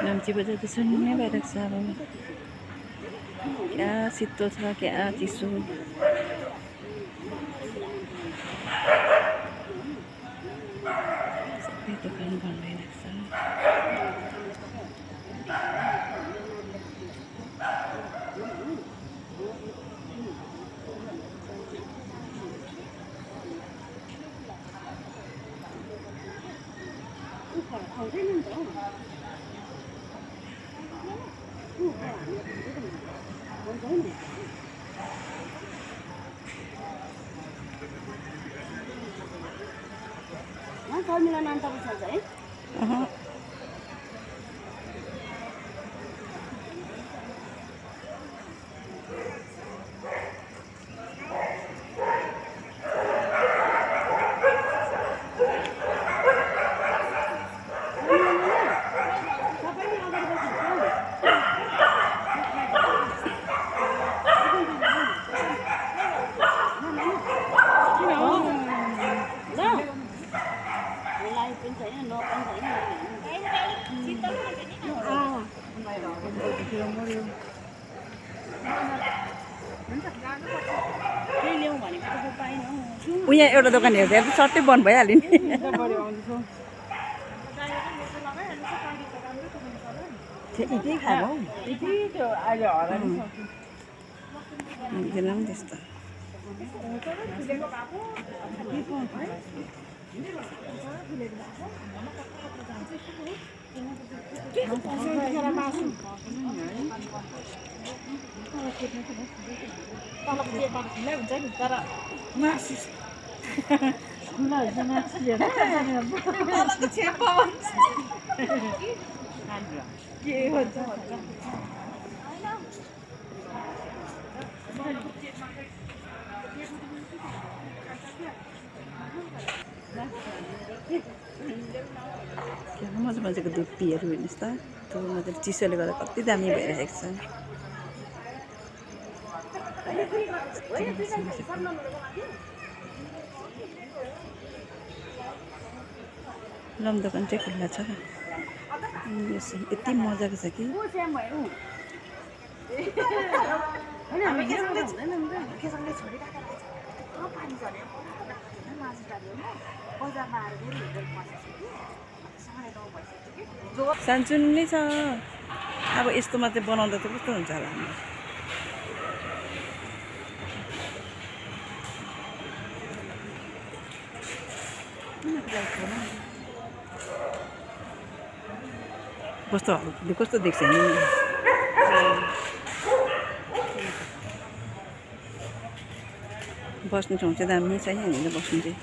नाम्ची बजार त सुन्नै भइरहेको छ अब क्या शीतल छ क्या चिसो सबै दोकान बन्द भइरहेको छ फर्मुला नाम तपाईँ छ है उहाँ एउटा दोकान हेर्दा त सट्टै बन्द भइहाल्यो नि त्यस्तो मजा मजाको धुप्पीहरू हेर्नुहोस् त त्यो मतलब चिसोले गर्दा कति दामी भइरहेको छ लम दोकान चाहिँ खुल्ला छ यति मजाको छ कि सानसुन्नै छ अब यस्तोमा चाहिँ बनाउँदा त कस्तो हुन्छ होला कस्तो कस्तो देख्छ नि बस्ने ठाउँ चाहिँ दामी छ यहाँनिर बस्नु चाहिँ